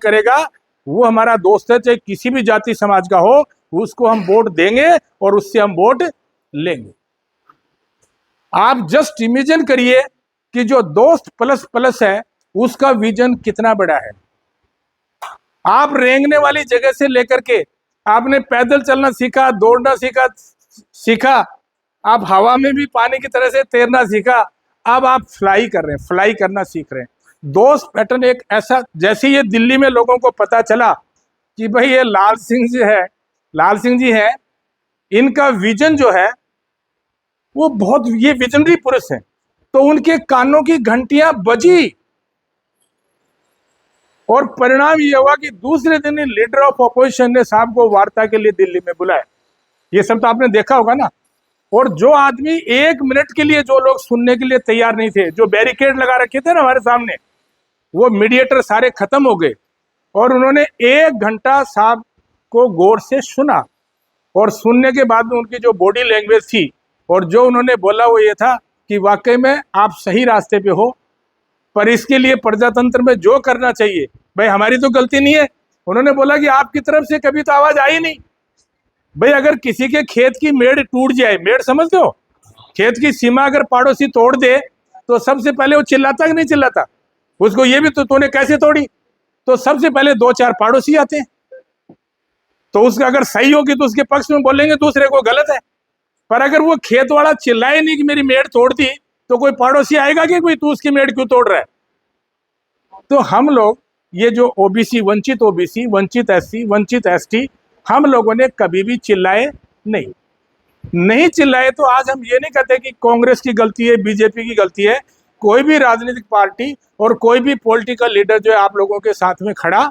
करेगा वो हमारा दोस्त है, चाहे किसी भी जाति समाज का हो, उसको हम वोट देंगे और उससे हम वोट लेंगे। आप जस्ट इमेजिन करिए कि जो दोस्त प्लस प्लस है उसका विजन कितना बड़ा है। आप रेंगने वाली जगह से लेकर के आपने पैदल चलना सीखा, दौड़ना सीखा, आप हवा में भी पानी की तरह से तैरना सीखा, अब आप फ्लाई कर रहे हैं, फ्लाई करना सीख रहे हैं। दोस्त पैटर्न एक ऐसा, जैसे ये दिल्ली में लोगों को पता चला कि भाई ये लाल सिंह जी है, इनका विजन जो है वो बहुत, ये विजनरी पुरुष है, तो उनके कानों की घंटियां बजी और परिणाम ये हुआ कि दूसरे दिन लीडर ऑफ अपोजिशन ने साहब को वार्ता के लिए दिल्ली में बुलाया। ये सब तो आपने देखा होगा ना। और जो आदमी 1 मिनट के लिए, जो लोग सुनने के लिए तैयार नहीं थे, जो बैरिकेड लगा रखे थे ना हमारे सामने, वो मीडिएटर सारे खत्म हो गए और उन्होंने 1 घंटा साहब को गौर से सुना। और सुनने के बाद में उनकी जो बॉडी लैंग्वेज थी और जो उन्होंने बोला वो ये था कि वाकई में आप सही रास्ते पे हो, पर इसके लिए प्रजातंत्र में जो करना चाहिए, भाई हमारी तो गलती नहीं है। उन्होंने बोला कि आपकी तरफ से कभी तो आवाज आई नहीं। भाई अगर किसी के खेत की मेड़ टूट जाए, मेड़ समझते हो, खेत की सीमा अगर पड़ोसी तोड़ दे तो सबसे पहले वो चिल्लाता कि नहीं चिल्लाता, उसको ये भी तो तूने कैसे तोड़ी, तो सबसे पहले 2-4 पड़ोसी आते हैं। तो उसका अगर सही होगी तो उसके पक्ष में बोलेंगे, दूसरे को गलत है। पर अगर वो खेत वाला चिल्लाए नहीं कि मेरी मेड़ तोड़ दी, तो कोई पड़ोसी आएगा कि कोई तू उसकी मेड़ क्यों तोड़ रहा है। तो हम लोग ये जो ओबीसी, वंचित एससी, वंचित एसटी, हम लोगों ने कभी भी चिल्लाए नहीं चिल्लाए। तो आज हम ये नहीं कहते कि कांग्रेस की गलती है, बीजेपी की गलती है। कोई भी राजनीतिक पार्टी और कोई भी पॉलिटिकल लीडर जो है आप लोगों के साथ में खड़ा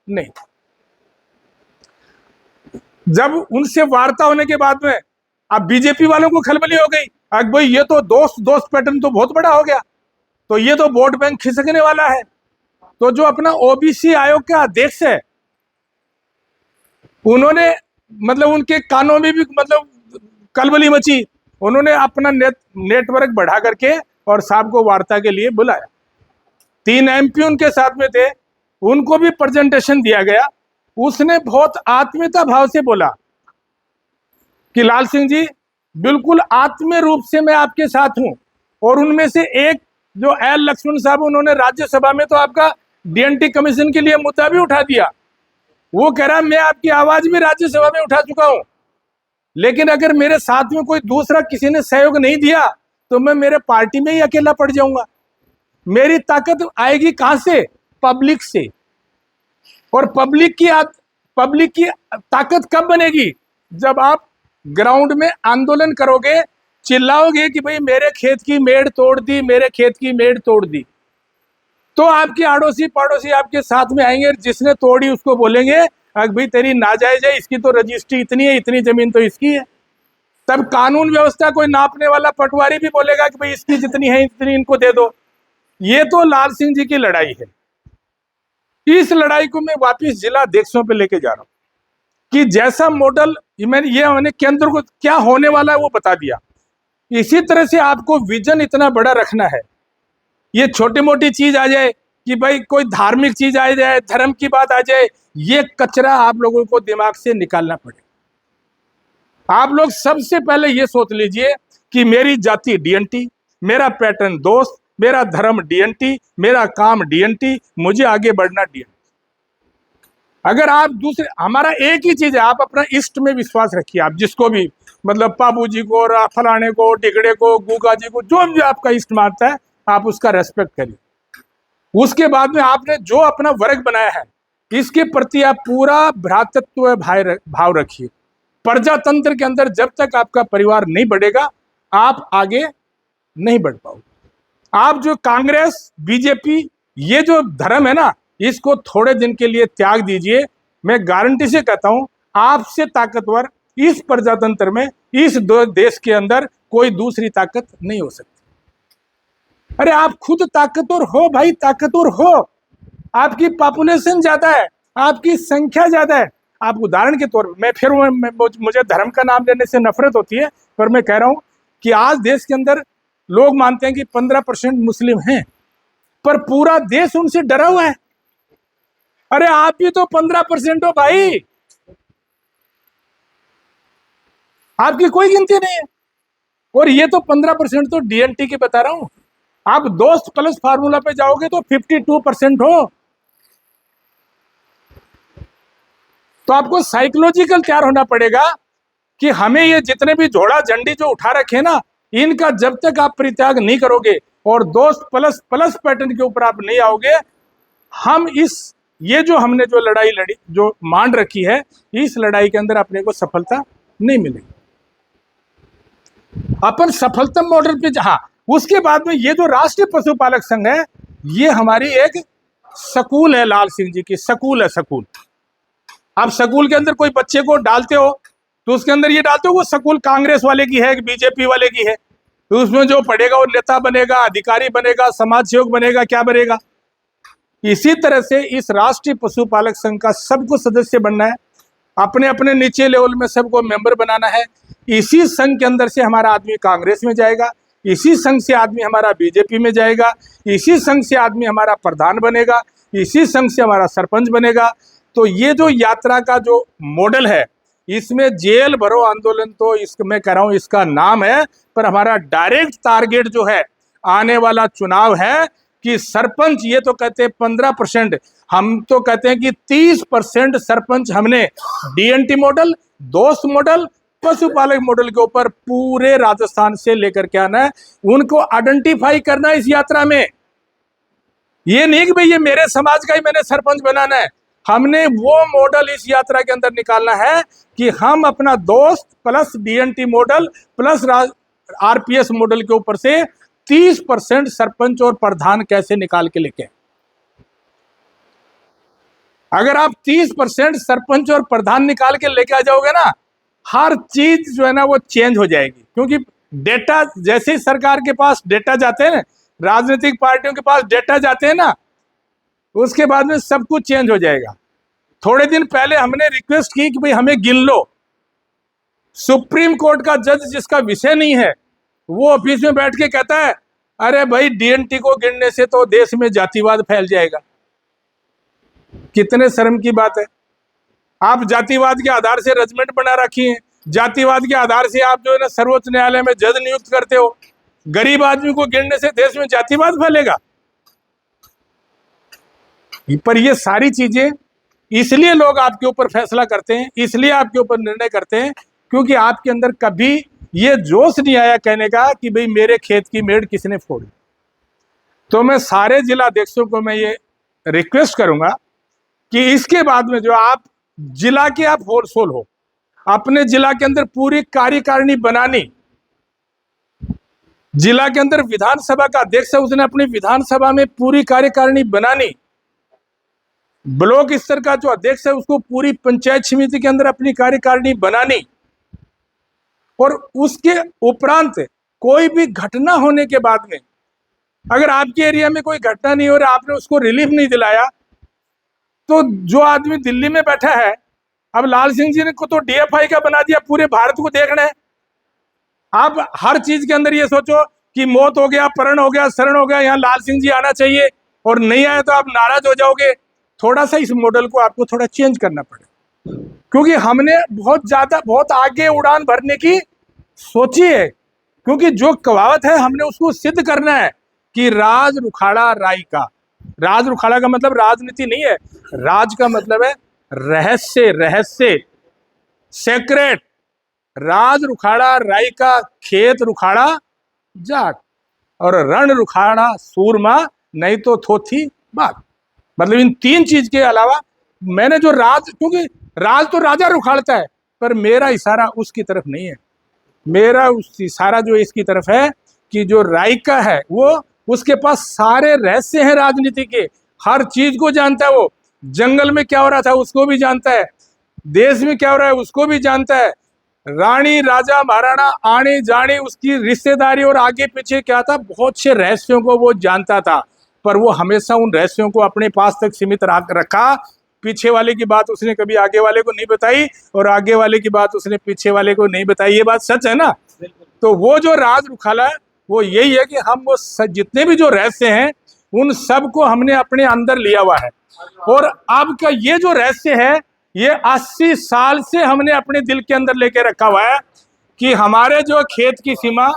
नहीं। जब उनसे वार्ता होने के बाद में अब बीजेपी वालों को खलबली हो गई, अब भाई ये तो दोस्त पैटर्न तो बहुत बड़ा हो गया, तो ये तो वोट बैंक खिसकने वाला है। तो जो अपना ओबीसी आयोग का अध्यक्ष है, उन्होंने मतलब उनके कानों में भी मतलब कलबली मची। उन्होंने अपना नेटवर्क बढ़ा करके और साहब को वार्ता के लिए बुलाया। 3 एमपी उनके साथ में थे, उनको भी प्रेजेंटेशन दिया गया। उसने बहुत आत्मीयता भाव से बोला कि लाल सिंह जी, बिल्कुल आत्मीय रूप से मैं आपके साथ हूं। और उनमें से एक जो एल लक्ष्मण साहब, उन्होंने राज्यसभा में तो आपका डीएनटी कमीशन के लिए मुद्दा भी उठा दिया। वो कह रहा मैं आपकी आवाज भी राज्यसभा में उठा चुका हूं, लेकिन अगर मेरे साथ में कोई दूसरा किसी ने सहयोग नहीं दिया तो मैं मेरे पार्टी में ही अकेला पड़ जाऊंगा। मेरी ताकत आएगी कहां से? पब्लिक से। और पब्लिक की ताकत कब बनेगी? जब आप ग्राउंड में आंदोलन करोगे, चिल्लाओगे कि भाई मेरे खेत की मेड़ तोड़ दी, मेरे खेत की मेड़ तोड़ दी, तो आपके अड़ोसी पड़ोसी आपके साथ में आएंगे। जिसने तोड़ी उसको बोलेंगे भाई तेरी नाजायज है, इसकी तो रजिस्ट्री इतनी है, इतनी जमीन तो इसकी है। तब कानून व्यवस्था कोई नापने वाला पटवारी भी बोलेगा कि भाई इसकी जितनी है इतनी इनको दे दो। ये तो लाल सिंह जी की लड़ाई है। इस लड़ाई को मैं वापिस जिला अध्यक्षों पे लेके जा रहा हूं कि जैसा मॉडल मैंने केंद्र को क्या होने वाला है वो बता दिया। इसी तरह से आपको विजन इतना बड़ा रखना है। ये छोटी मोटी चीज आ जाए कि भाई कोई धार्मिक चीज आ जाए, धर्म की बात आ जाए, ये कचरा आप लोगों को दिमाग से निकालना पड़ेगा। आप लोग सबसे पहले ये सोच लीजिए कि मेरी जाति डीएनटी, मेरा पैटर्न दोस्त, मेरा धर्म डीएनटी, मेरा काम डीएनटी, मुझे आगे बढ़ना डीएनटी। अगर आप दूसरे, हमारा एक ही चीज है, आप अपना इष्ट में विश्वास रखिए। आप जिसको भी मतलब बाबू जी को, फलाने को, टिकड़े को, गुगा जी को, जो भी आपका इष्ट मानता है, आप उसका रेस्पेक्ट करिए। उसके बाद में आपने जो अपना वर्ग बनाया है, इसके प्रति आप पूरा भ्रातृत्व भाव रखिए। प्रजातंत्र के अंदर जब तक आपका परिवार नहीं बढ़ेगा, आप आगे नहीं बढ़ पाओगे। आप जो कांग्रेस, बीजेपी, ये जो धर्म है ना, इसको थोड़े दिन के लिए त्याग दीजिए। मैं गारंटी से कहता हूं, आपसे ताकतवर इस प्रजातंत्र में, इस देश के अंदर कोई दूसरी ताकत नहीं हो सकती। अरे आप खुद ताकतवर हो भाई, ताकतवर हो। आपकी पॉपुलेशन ज्यादा है, आपकी संख्या ज्यादा है। आप उदाहरण के तौर पर, मुझे धर्म का नाम लेने से नफरत होती है, पर मैं कह रहा हूं कि आज देश के अंदर लोग मानते हैं कि 15% मुस्लिम हैं, पर पूरा देश उनसे डरा हुआ है। अरे आप भी तो 15% हो भाई, आपकी कोई गिनती नहीं है। और ये तो 15% तो डीएनटी की बता रहा हूं, आप दोस्त प्लस फार्मूला पे जाओगे तो 52% हो। तो आपको साइकोलॉजिकल तैयार होना पड़ेगा कि हमें ये जितने भी झोड़ा झंडी जो उठा रखे ना, इनका जब तक आप परित्याग नहीं करोगे और दोस्त प्लस प्लस पैटर्न के ऊपर आप नहीं आओगे, हम इस ये जो हमने जो लड़ाई लड़ी, जो मान रखी है, इस लड़ाई के अंदर अपने को सफलता नहीं मिलेगी। अपन सफलतम मॉडल पे, हाँ, उसके बाद में ये जो राष्ट्रीय पशुपालक संघ है, ये हमारी एक स्कूल है, लाल सिंह जी की स्कूल है, स्कूल। आप स्कूल के अंदर कोई बच्चे को डालते हो तो उसके अंदर ये डालते हो वो स्कूल कांग्रेस वाले की है कि बीजेपी वाले की है, तो उसमें जो पढ़ेगा वो नेता बनेगा, अधिकारी बनेगा, समाज सेवक बनेगा, क्या बनेगा। इसी तरह से इस राष्ट्रीय पशुपालक संघ का सबको सदस्य बनना है, अपने अपने नीचे लेवल में सबको मेंबर बनाना है। इसी संघ के अंदर से हमारा आदमी कांग्रेस में जाएगा, इसी संघ से आदमी हमारा बीजेपी में जाएगा, इसी संघ से आदमी हमारा प्रधान बनेगा, इसी संघ से हमारा सरपंच बनेगा। तो ये जो यात्रा का जो मॉडल है, इसमें जेल भरो आंदोलन तो मैं कह रहा हूं इसका नाम है, पर हमारा डायरेक्ट टारगेट जो है आने वाला चुनाव है कि सरपंच, ये तो कहते हैं 15%, हम तो कहते हैं कि 30% सरपंच हमने डीएनटी मॉडल, दोस्त मॉडल, पशुपालक मॉडल के ऊपर पूरे राजस्थान से लेकर के आना है, उनको आइडेंटिफाई करना है इस यात्रा में। ये नहीं कि भाई ये मेरे समाज का ही मैंने सरपंच बनाना है, हमने वो मॉडल इस यात्रा के अंदर निकालना है कि हम अपना दोस्त plus DNT model plus RPS model के ऊपर से 30% सरपंच और प्रधान कैसे निकाल के लेके। अगर आप 30% सरपंच और प्रधान निकाल के लेके आ जाओगे ना, हर चीज जो है ना वो चेंज हो जाएगी। क्योंकि डेटा, जैसे ही सरकार के पास डेटा जाते हैं ना, राजनीतिक पार्टियों के पास डेटा जाते हैं ना, उसके बाद में सब कुछ चेंज हो जाएगा। थोड़े दिन पहले हमने रिक्वेस्ट की कि भाई हमें गिन लो। सुप्रीम कोर्ट का जज जिसका विषय नहीं है, वो ऑफिस में बैठ के कहता है अरे भाई डीएनटी को गिनने से तो देश में जातिवाद फैल जाएगा। कितने शर्म की बात है। आप जातिवाद के आधार से रजमेंट बना रखी है, जातिवाद के आधार से आप जो है ना सर्वोच्च न्यायालय में जज नियुक्त करते हो। गरीब आदमी को गिनने से देश में जातिवाद फैलेगा। पर ये सारी चीजें इसलिए लोग आपके ऊपर फैसला करते हैं, इसलिए आपके ऊपर निर्णय करते हैं, क्योंकि आपके अंदर कभी ये जोश नहीं आया कहने का कि भाई मेरे खेत की मेड़ किसने फोड़ी। तो मैं सारे जिला अध्यक्षों को मैं ये रिक्वेस्ट करूंगा कि इसके बाद में जो आप जिला के आप होलसोल हो, अपने जिला के अंदर पूरी कार्यकारिणी बनानी। जिला के अंदर विधानसभा का अध्यक्ष है, उसने अपनी विधानसभा में पूरी कार्यकारिणी बनानी। ब्लॉक स्तर का जो अध्यक्ष है उसको पूरी पंचायत समिति के अंदर अपनी कार्यकारिणी बनानी। और उसके उपरांत कोई भी घटना होने के बाद में, अगर आपके एरिया में कोई घटना नहीं हो रहा, आपने उसको रिलीफ नहीं दिलाया, तो जो आदमी दिल्ली में बैठा है, अब लाल सिंह जी ने को तो डीएफआई का बना दिया, पूरे भारत को देखना है। आप हर चीज के अंदर ये सोचो कि मौत हो गया, परण हो गया, शरण हो गया, यहाँ लाल सिंह जी आना चाहिए, और नहीं आए तो आप नाराज हो जाओगे। थोड़ा सा इस मॉडल को आपको थोड़ा चेंज करना पड़ेगा, क्योंकि हमने बहुत आगे उड़ान भरने की सोची है। क्योंकि जो कहावत है हमने उसको सिद्ध करना है कि राज रुखाड़ा राई का। राज रुखाड़ा का मतलब राजनीति नहीं है, राज का मतलब है रहस्य, रहस्य, सेक्रेट। राज रुखाड़ा राई का, खेत रुखाड़ा जाट, और रण रुखाड़ा सूरमा, नहीं तो थोथी बात। मतलब इन तीन चीज के अलावा मैंने जो राज, क्योंकि राज तो राजा रुखाड़ता है, पर मेरा इशारा उसकी तरफ नहीं है। मेरा उस इशारा जो इसकी तरफ है कि जो रायका है वो, उसके पास सारे रहस्य हैं राजनीति के, हर चीज को जानता है वो। जंगल में क्या हो रहा था उसको भी जानता है, देश में क्या हो रहा है उसको भी जानता है, रानी राजा महाराणा आने जाने, उसकी रिश्तेदारी और आगे पीछे क्या था, बहुत से रहस्यों को वो जानता था। पर वो हमेशा उन रहस्यों को अपने पास तक सीमित रखा। पीछे वाले की बात उसने कभी आगे वाले को नहीं बताई, और आगे वाले की बात उसने पीछे वाले को नहीं बताई। ये बात सच है ना। तो वो जो राज रुखाला है वो यही है कि हम वो जितने भी जो रहस्य हैं उन सब को हमने अपने अंदर लिया हुआ है। और अब का ये जो रहस्य है, ये 80 साल से हमने अपने दिल के अंदर लेके रखा हुआ है कि हमारे जो खेत की सीमा